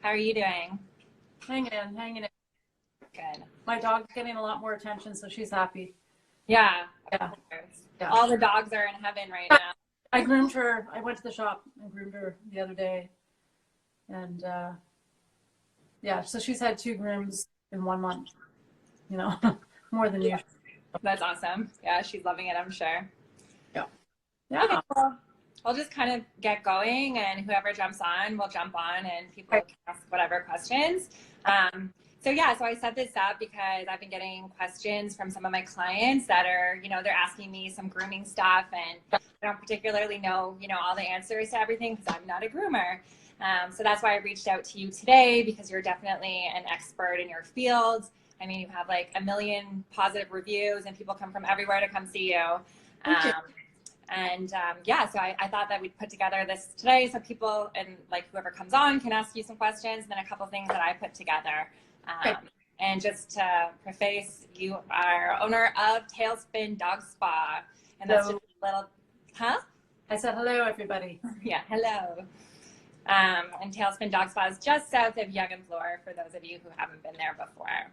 How are you doing? Hanging in, hanging in. Good. My dog's getting a lot more attention, so she's happy. Yeah. Yeah. Yeah. All the dogs are in heaven right now. I groomed her. I went to the shop and groomed her the other day. And yeah, so she's had 2 grooms in 1 month, you know, more than usual. That's awesome. Yeah, she's loving it, I'm sure. Yeah. Yeah. Okay, well, I'll just kind of get going, and whoever jumps on will jump on, and people can ask whatever questions. So I set this up because I've been getting questions from some of my clients that are, they're asking me some grooming stuff, and I don't particularly know, all the answers to everything because I'm not a groomer. So that's why I reached out to you today, because you're definitely an expert in your field. I mean, you have like 1 million positive reviews, and people come from everywhere to come see you. So I thought that we'd put together this today so people and like whoever comes on can ask you some questions, and then a couple things that I put together. And just to preface, you are owner of Tailspin Dog Spa, and that's just a little, I said hello, everybody. Yeah, hello. And Tailspin Dog Spa is just south of Yonge and Bloor, for those of you who haven't been there before.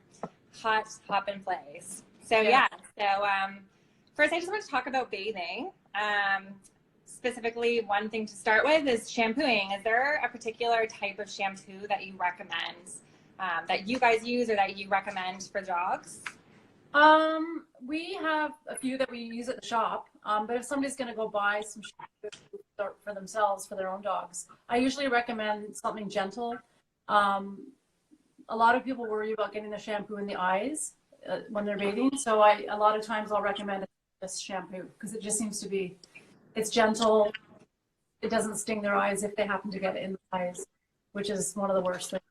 Hot, hoppin' place. So first I just want to talk about bathing. Specifically, one thing to start with is shampooing. Is there a particular type of shampoo that you recommend, that you guys use or that you recommend for dogs? We have a few that we use at the shop, but if somebody's going to go buy some shampoo for themselves, for their own dogs, I usually recommend something gentle. A lot of people worry about getting the shampoo in the eyes when they're bathing, so a lot of times I'll recommend this shampoo because it just seems to be, it's gentle, it doesn't sting their eyes if they happen to get it in the eyes, which is one of the worst things.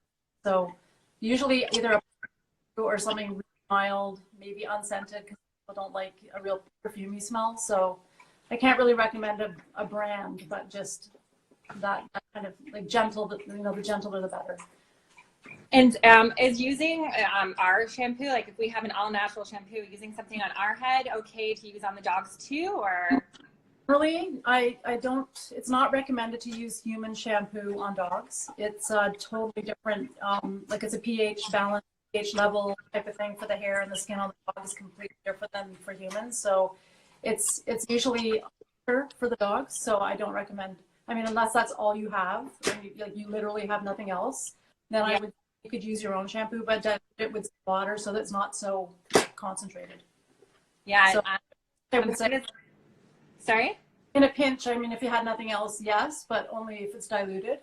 So usually either a or something really mild, maybe unscented, because people don't like a real perfumey smell. So I can't really recommend a brand, but just that kind of like gentle, the gentler the better. And is using our shampoo, like if we have an all-natural shampoo, using something on our head okay to use on the dogs too, or? Really, I don't, it's not recommended to use human shampoo on dogs. It's a totally different, like it's a pH balance, pH level type of thing for the hair and the skin on the dog is completely different than for humans. So it's usually for the dogs. So I don't recommend, I mean, unless that's all you have, and you literally have nothing else, then you could use your own shampoo, but dilute it with water so that it's not so concentrated. Yeah. So I would say, sorry? In a pinch, I mean, if you had nothing else, yes, but only if it's diluted.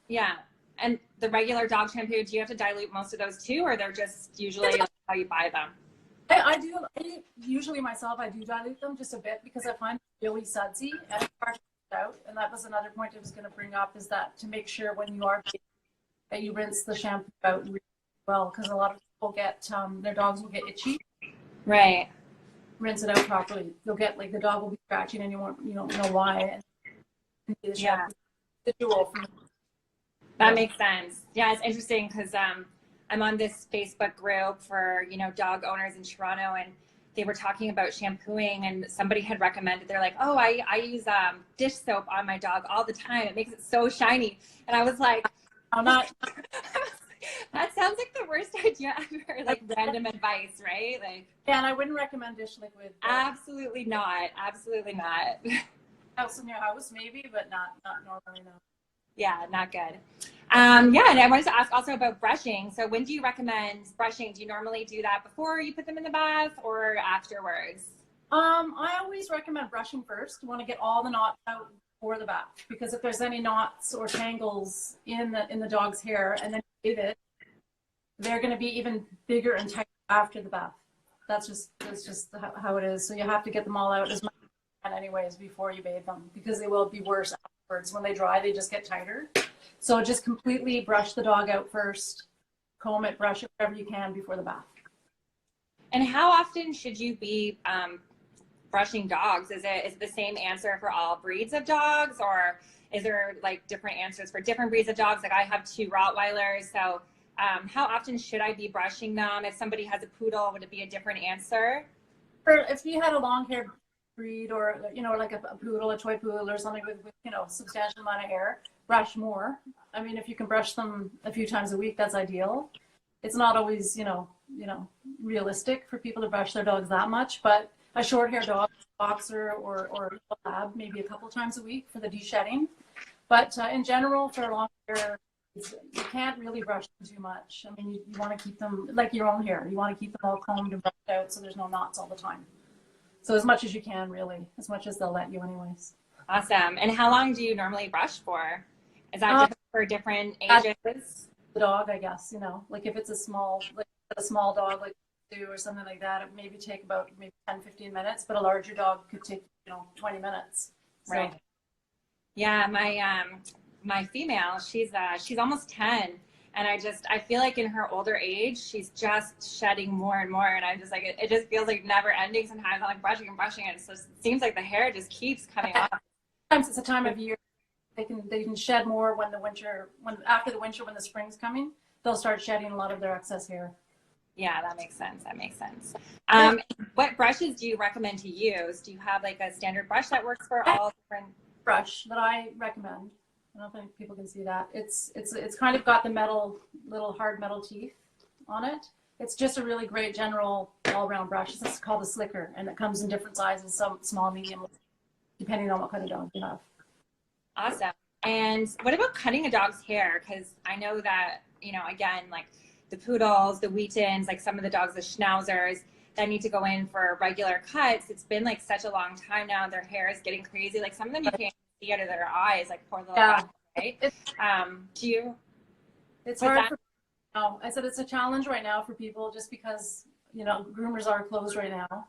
Yeah. And the regular dog shampoo, do you have to dilute most of those too, or they're just usually how you buy them? I do. Usually myself, I do dilute them just a bit because I find it really sudsy and it's hard to get out. And that was another point I was going to bring up, is that to make sure when you are bathing, that you rinse the shampoo out really well, because a lot of people get, their dogs will get itchy. Right. Rinse it out properly. You'll get, like, the dog will be scratching and you don't know why. And the jewel from that makes sense. Yeah, it's interesting because I'm on this Facebook group for, dog owners in Toronto, and they were talking about shampooing, and somebody had recommended, they're like, oh, I use dish soap on my dog all the time. It makes it so shiny. And I was like, I'm not. That sounds like the worst idea ever, like random advice, right? Like, yeah, and I wouldn't recommend dish liquid. Absolutely not. Absolutely not. House in your house, maybe, but not normally, no. Yeah, not good. And I wanted to ask also about brushing. So when do you recommend brushing? Do you normally do that before you put them in the bath or afterwards? I always recommend brushing first. You want to get all the knots out before the bath, because if there's any knots or tangles in the dog's hair and then you bathe it, they're going to be even bigger and tighter after the bath. That's just how it is. So you have to get them all out as much as you can anyways before you bathe them, because they will be worse afterwards. When they dry, they just get tighter. So just completely brush the dog out first, comb it, brush it, whatever you can before the bath. And how often should you be brushing dogs? Is it the same answer for all breeds of dogs, or is there like different answers for different breeds of dogs? Like I have 2 Rottweilers, so how often should I be brushing them? If somebody has a poodle, would it be a different answer? Or if you had a long-haired breed, or like a poodle, a toy poodle, or something with substantial amount of hair, brush more. I mean, if you can brush them a few times a week, that's ideal. It's not always, realistic for people to brush their dogs that much, but a short hair dog, boxer or a lab, maybe a couple times a week for the de-shedding. But in general, for long hair, you can't really brush them too much. I mean, you want to keep them like your own hair. You want to keep them all combed and brushed out so there's no knots all the time. So as much as you can, really, as much as they'll let you anyways. Awesome. And how long do you normally brush for? Is that different for different ages? The dog, I guess, like if it's a small dog, like two or something like that, it maybe take about maybe 10, 15 minutes, but a larger dog could take, 20 minutes. So. Right. Yeah. My female, she's almost 10. And I feel like in her older age, she's just shedding more and more. And I'm just like, it just feels like never ending. Sometimes I'm like brushing and brushing. And so it seems like the hair just keeps coming off. Sometimes it's a time of year. They can shed more after the winter, when the spring's coming, they'll start shedding a lot of their excess hair. Yeah, that makes sense. What brushes do you recommend to use? Do you have like a standard brush that works for all different? Brush that I recommend. I don't think people can see that. It's kind of got the little hard metal teeth on it. It's just a really great general all-round brush. This is called a slicker, and it comes in different sizes, some small, medium, depending on what kind of dog you have. Awesome. And what about cutting a dog's hair? Because I know that, again, like the poodles, the Wheatons, like some of the dogs, the schnauzers that need to go in for regular cuts. It's been like such a long time now. Their hair is getting crazy. Like some of them you can't see out of their eyes, like poor little dogs, right? It's hard for, I said it's a challenge right now for people just because, groomers are closed right now.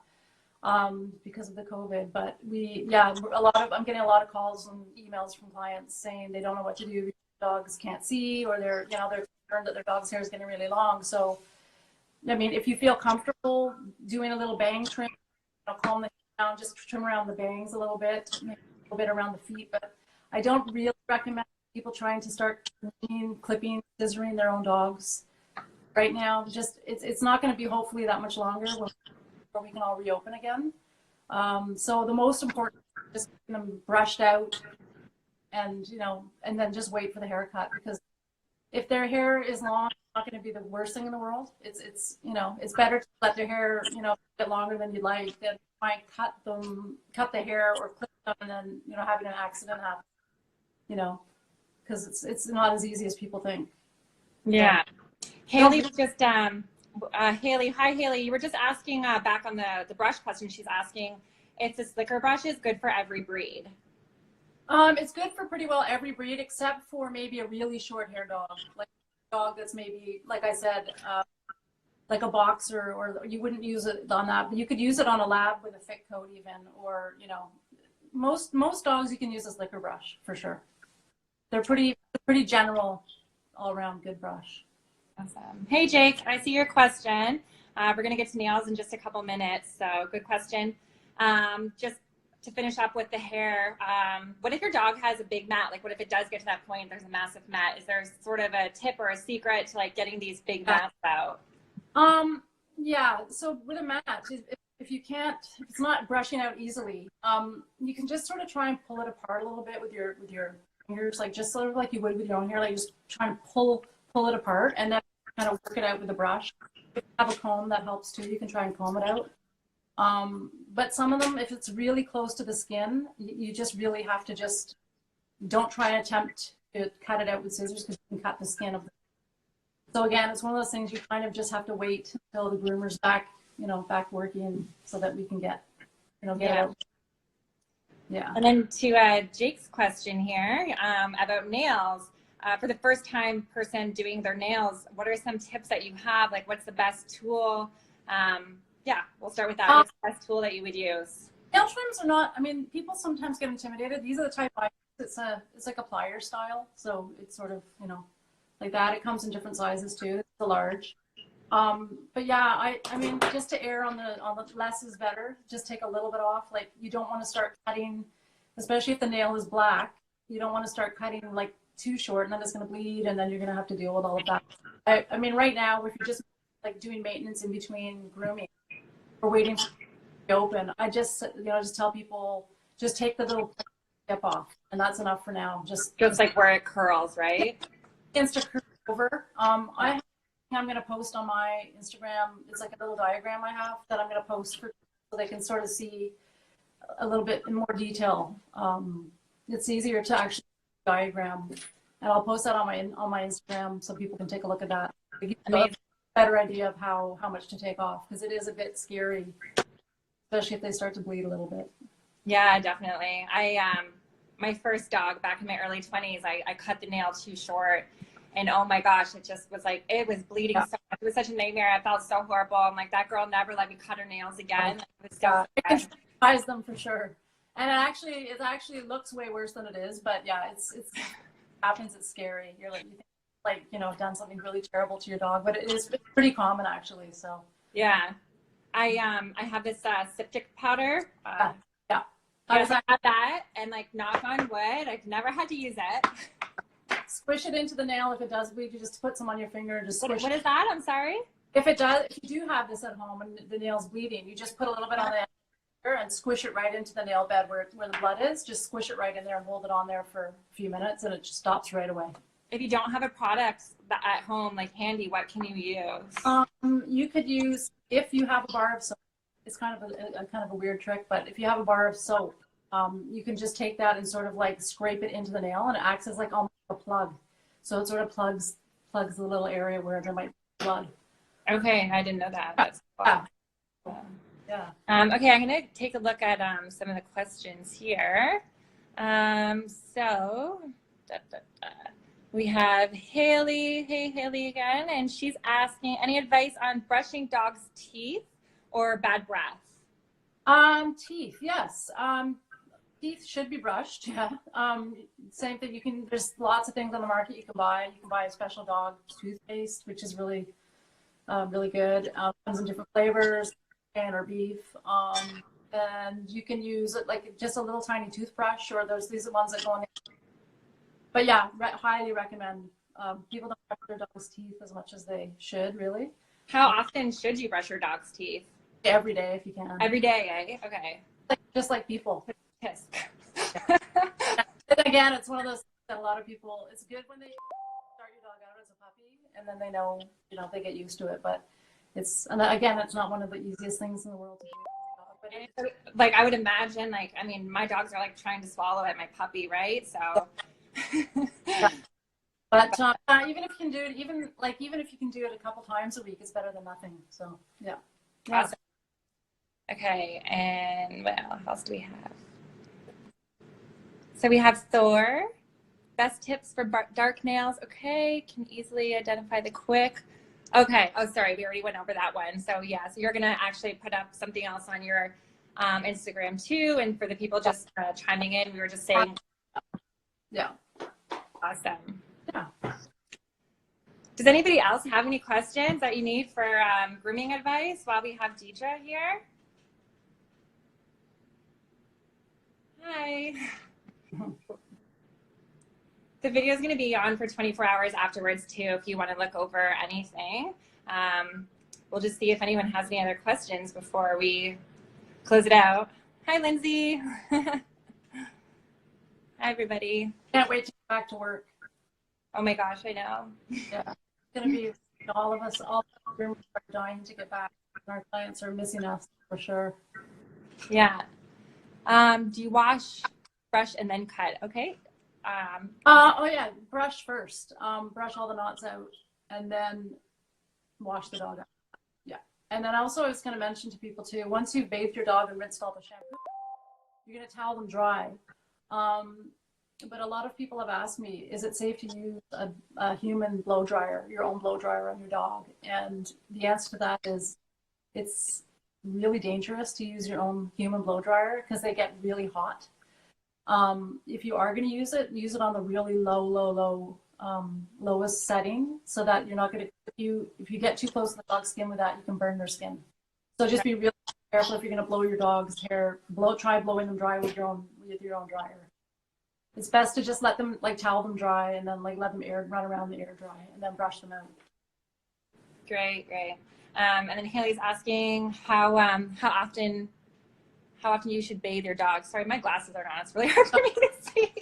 Because of the COVID, but I'm getting a lot of calls and emails from clients saying they don't know what to do. Dogs can't see, or they're concerned that their dog's hair is getting really long. So, I mean, if you feel comfortable doing a little bang trim, calm the hair down, just trim around the bangs a little bit, maybe a little bit around the feet. But I don't really recommend people trying to start clipping, scissoring their own dogs right now. Just it's not going to be hopefully that much longer where we can all reopen again. So the most important is just get them brushed out and then just wait for the haircut, because if their hair is long, it's not going to be the worst thing in the world. It's better to let their hair, get longer than you'd like than try and cut the hair or clip them and then, having an accident happen, because it's not as easy as people think. Yeah. So, Haley was just, Haley, hi Haley, you were just asking back on the brush question. She's asking if the slicker brush is good for every breed. It's good for pretty well every breed except for maybe a really short hair dog, like a dog that's maybe, like I said, like a boxer, or you wouldn't use it on that, but you could use it on a lab with a thick coat even, or most dogs you can use a slicker brush for sure. They're pretty general, all around good brush. Awesome. Hey, Jake, I see your question. We're going to get to nails in just a couple minutes. So good question. Just to finish up with the hair, what if your dog has a big mat? Like what if it does get to that point, there's a massive mat? Is there sort of a tip or a secret to like getting these big mats out? Yeah. So with a mat, if it's not brushing out easily, you can just sort of try and pull it apart a little bit with your fingers, like just sort of like you would with your own hair, like just try and pull it apart and then kind of work it out with a brush. If you have a comb, that helps too. You can try and comb it out. But some of them, if it's really close to the skin, you just really have to just don't try and attempt to cut it out with scissors, because you can cut the skin of the. So again, it's one of those things you kind of just have to wait until the groomer's back working, so that we can get it out. Yeah. And then to Jake's question here about nails. For the first time person doing their nails, what are some tips that you have? Like, what's the best tool? Yeah, we'll start with that. What's the best tool that you would use? Nail trims are not, people sometimes get intimidated. These are the type I use. It's like a plier style. So it's sort of, like that. It comes in different sizes too. It's a large. But yeah, I mean, just to err on the less is better. Just take a little bit off. Like, you don't want to start cutting, especially if the nail is black. You don't want to start cutting like too short, and then it's going to bleed, and then you're going to have to deal with all of that. I mean, right now, if you're just like doing maintenance in between grooming or waiting to open, I just tell people, just take the little tip off, and that's enough for now. Just like where it curls, right? Insta curl over. I'm going to post on my Instagram. It's like a little diagram I have that I'm going to post for so they can sort of see a little bit in more detail. It's easier to actually diagram, and I'll post that on my Instagram so people can take a look at that. To give you a better idea of how much to take off, because it is a bit scary, especially if they start to bleed a little bit. Yeah, definitely. My first dog back in my early 20s, I cut the nail too short. And oh my gosh, it just was like, it was bleeding so much. It was such a nightmare. I felt so horrible. I'm like, that girl never let me cut her nails again. It was so it can traumatize them for sure. And it actually looks way worse than it is. But yeah, it happens. It's scary. You're like, done something really terrible to your dog. But it's pretty common actually. So yeah, I have this septic powder. Yeah. I have that, and like, knock on wood, I've never had to use it. Squish it into the nail. If it does bleed, you just put some on your finger and just squish. What is that? I'm sorry. If you do have this at home and the nail's bleeding, you just put a little bit on the finger and squish it right into the nail bed where the blood is. Just squish it right in there and hold it on there for a few minutes, and it just stops right away. If you don't have a product at home, like handy, what can you use? You could use, if you have a bar of soap. It's kind of a weird trick, but if you have a bar of soap, you can just take that and sort of like scrape it into the nail, and it acts as like almost a plug. So it sort of plugs the little area where there might be blood. Okay, I didn't know that. That's cool. Yeah. Okay, I'm gonna take a look at some of the questions here. We have Haley. Hey, Haley again, and she's asking, any advice on brushing dogs' teeth or bad breath? Teeth, yes. Teeth should be brushed. Yeah. Same thing. There's lots of things on the market you can buy. You can buy a special dog toothpaste, which is really, really good. Comes in different flavors, chicken or beef. And you can use it like just a little tiny toothbrush, or these are ones that go on. But yeah, highly recommend. People don't brush their dog's teeth as much as they should, really. How often should you brush your dog's teeth? Every day if you can. Every day, eh? Okay. Just like people. Yes. And again, it's one of those that a lot of people, it's good when they start your dog out as a puppy, and then they know, they get used to it. But it's not one of the easiest things in the world to do. But like, I would imagine, my dogs are like trying to swallow at my puppy, right? So. But even if you can do it, even if you can do it a couple times a week, it's better than nothing. So yeah. Awesome. Okay, and what else do we have? So we have Thor. Best tips for dark nails. Okay, can easily identify the quick. Okay. Oh, sorry, we already went over that one. So yeah, so you're gonna actually put up something else on your Instagram too. And for the people just chiming in, we were just saying. Yeah. Awesome. Yeah. Does anybody else have any questions that you need for grooming advice while we have Deidre here? Hi. The video is going to be on for 24 hours afterwards too, if you want to look over anything. We'll just see if anyone has any other questions before we close it out. Hi, Lindsay. Hi, everybody. Can't wait to get back to work. Oh my gosh, I know. Yeah, it's going to be all of us, all the groomers are dying to get back. Our clients are missing us for sure. Yeah. Do you wash, brush, and then cut? Okay. Oh yeah, brush first. Brush all the knots out, and then wash the dog out. Yeah. And then also I was going to mention to people too, once you've bathed your dog and rinsed all the shampoo, you're going to towel them dry. But a lot of people have asked me, is it safe to use a human blow dryer, your own blow dryer on your dog? And the answer to that is it's really dangerous to use your own human blow dryer because they get really hot. If you are going to use it on the really lowest setting so that you're not going to, if you get too close to the dog's skin with that, you can burn their skin. So just be really careful if you're going to blow your dog's hair. Try blowing them dry with your own dryer. It's best to just let them towel them dry and then let them run around the air dry and then brush them out. Great. And then Haley's asking how often how often you should bathe your dog. Sorry, my glasses are on. It's really hard for me to see.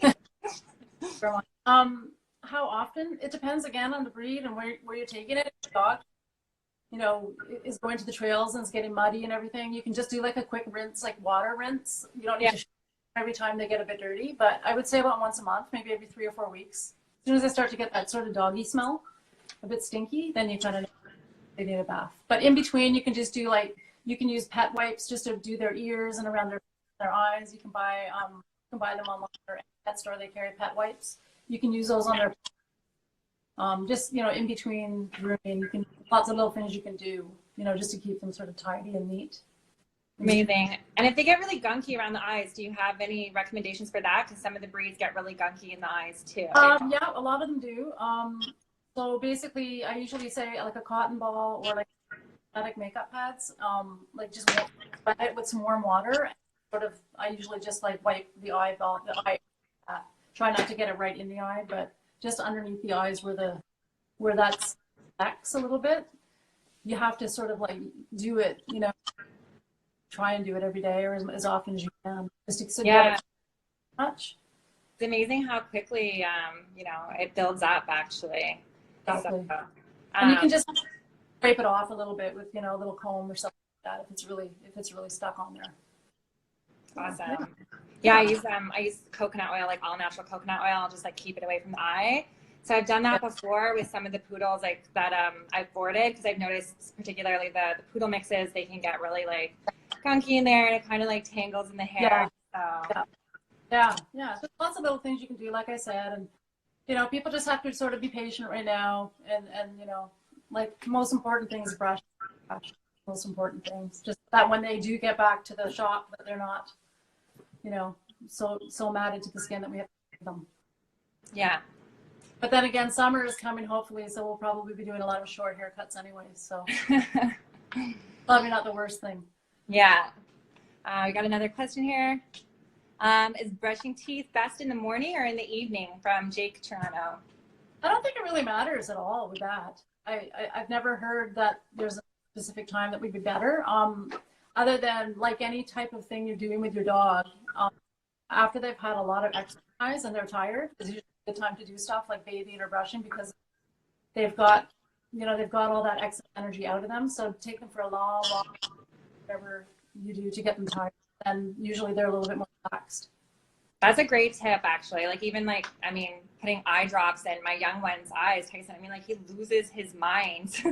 How often? It depends again on the breed and where you're taking it. If the dog, you know, is going to the trails and it's getting muddy and everything, you can just do like a quick rinse, like water rinse. You don't need to every time they get a bit dirty, but I would say about once a month, maybe every 3 or 4 weeks. As soon as they start to get that sort of doggy smell, a bit stinky, then you kind of know they need a bath. But in between, you can just do like, you can use pet wipes just to do their ears and around their eyes. You can buy them online or at pet store. They carry pet wipes. You can use those on their just, you know, in between grooming. You can lots of little things you can do, you know, just to keep them sort of tidy and neat. Amazing. And if they get really gunky around the eyes, do you have any recommendations for that? Because some of the breeds get really gunky in the eyes too. Yeah, a lot of them do. So basically, I usually say like a cotton ball or like synthetic makeup pads, like just wet it with some warm water. And sort of, I usually just like wipe the eye. Try not to get it right in the eye, but just underneath the eyes where that's a little bit. You have to sort of like do it, you know. Try and do it every day or as often as you can. Just to get it much. It's amazing how quickly, you know, it builds up actually. Exactly. So, and you can just scrape it off a little bit with, you know, a little comb or something like that if it's really stuck on there. Awesome. Yeah, I use coconut oil, like all natural coconut oil. I'll just like keep it away from the eye. So I've done that before with some of the poodles like that I've boarded, because I've noticed particularly the poodle mixes, they can get really like gunky in there and it kind of like tangles in the hair. Yeah. There's lots of little things you can do, like I said, and you know, people just have to sort of be patient right now, and you know, like most important things, brush, most important things, just that when they do get back to the shop, that they're not, you know, so matted to the skin that we have to give them. Yeah. But then again, summer is coming, hopefully, so we'll probably be doing a lot of short haircuts anyway, so probably not the worst thing. Yeah. We got another question here. Is brushing teeth best in the morning or in the evening? From Jake, Toronto. I don't think it really matters at all with that. I've never heard that there's a specific time that would be better. Other than like any type of thing you're doing with your dog, after they've had a lot of exercise and they're tired, it's usually a good time to do stuff like bathing or brushing, because they've got all that excess energy out of them. So take them for a long walk, whatever you do to get them tired, and usually they're a little bit more relaxed. That's a great tip, actually. Like even like, I mean, putting eye drops in my young one's eyes, Tyson, I mean, like he loses his mind.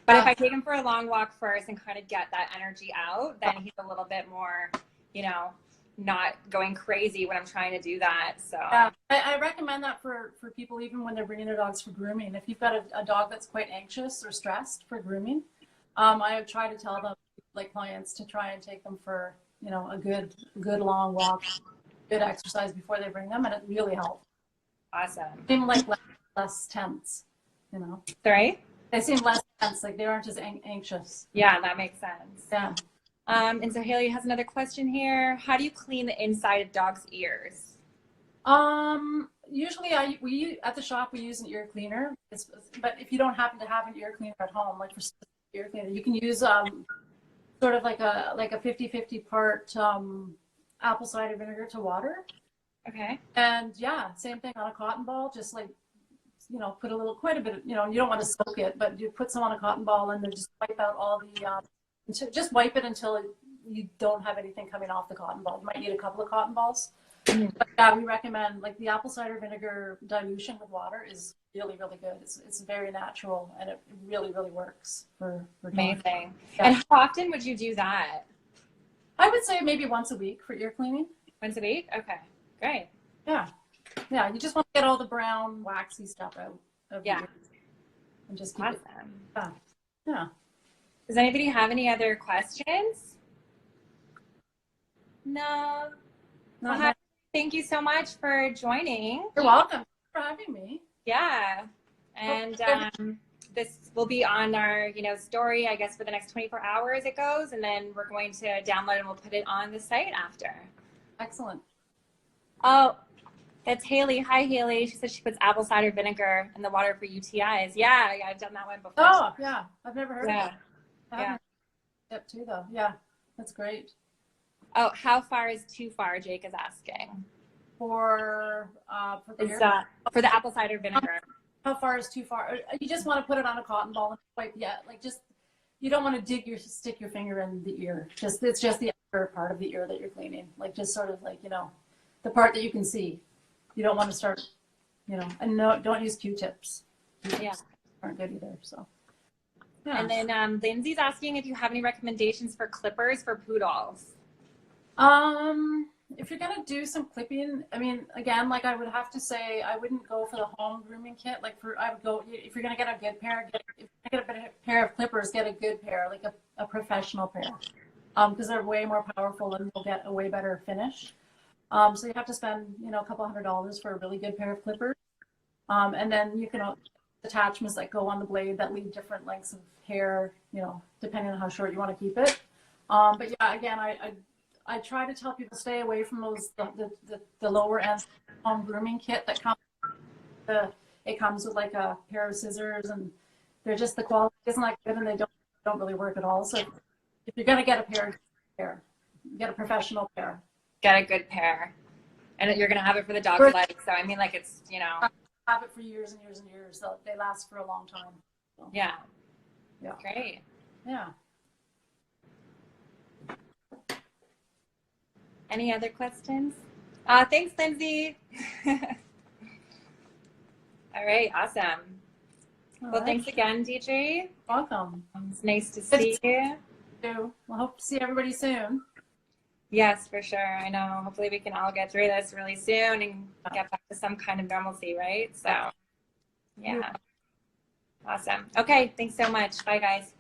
But if I take him for a long walk first and kind of get that energy out, then he's a little bit more, you know, not going crazy when I'm trying to do that. So yeah, I recommend that for people, even when they're bringing their dogs for grooming. If you've got a dog that's quite anxious or stressed for grooming, I try to tell them, like clients, to try and take them for, you know, a good long walk, good exercise before they bring them, and it really helps. Awesome. They seem like less tense, you know. Sorry? They seem less tense, like they aren't as anxious. Yeah, that makes sense. Yeah. And so Haley has another question here. How do you clean the inside of dogs' ears? Usually at the shop we use an ear cleaner. But if you don't happen to have an ear cleaner at home, like for ear cleaner, you can use sort of like a 50-50 part apple cider vinegar to water. Okay. And yeah, same thing on a cotton ball, just like, you know, put quite a bit of, you know, you don't want to soak it, but you put some on a cotton ball and then just wipe out all the, just wipe it until you don't have anything coming off the cotton ball. You might need a couple of cotton balls. Mm-hmm. But yeah, we recommend like the apple cider vinegar dilution with water is really, really good. It's very natural and it really, really works for amazing. Yeah. And how often would you do that? I would say maybe once a week for ear cleaning. Once a week? Okay, great. Yeah. Yeah, you just want to get all the brown, waxy stuff out of your ears and just keep it. Yeah. Does anybody have any other questions? No. Well, thank you so much for joining. You're welcome. Thanks for having me. Yeah. And this will be on our, you know, story, I guess, for the next 24 hours it goes. And then we're going to download and we'll put it on the site after. Excellent. Oh, it's Haley. Hi, Haley. She said she puts apple cider vinegar in the water for UTIs. Yeah, I've done that one before. Oh, yeah. I've never heard of that. Yeah. Step two, though. Yeah, that's great. Oh, how far is too far? Jake is asking. For For the apple cider vinegar. How far is too far? You just want to put it on a cotton ball and wipe. Yeah, like just you don't want to stick your finger in the ear. It's just the upper part of the ear that you're cleaning. Like just sort of like, you know, the part that you can see. You don't want to start, you know, and no, don't use Q-tips. Yeah, aren't good either. So. Yeah. And then Lindsay's asking if you have any recommendations for clippers for poodles. If you're gonna do some clipping, I mean, again, like I would have to say, I wouldn't go for the home grooming kit. Like I would go, if you're gonna get a good pair, if you're gonna get a pair of clippers, get a good pair, like a professional pair, because they're way more powerful and you'll get a way better finish. So you have to spend, you know, a couple $100s for a really good pair of clippers, and then you can attachments that go on the blade that leave different lengths of hair, you know, depending on how short you want to keep it. But yeah, again, I try to tell people stay away from those the lower end home grooming kit that comes. It comes with like a pair of scissors, and they're just the quality isn't that good, and they don't really work at all. So if you're gonna get a pair, get a professional pair. Get a good pair, and you're gonna have it for the dog's life. So I mean, like it's, you know, have it for years and years and years. So they last for a long time. So. Yeah. Yeah. Great. Yeah. Any other questions? Thanks, Lindsay. All right, awesome. Well, thanks again, Deidre. Welcome. It's nice to see you. We'll hope to see everybody soon. Yes, for sure. I know. Hopefully we can all get through this really soon and get back to some kind of normalcy, right? So, yeah. Awesome. Okay, thanks so much. Bye, guys.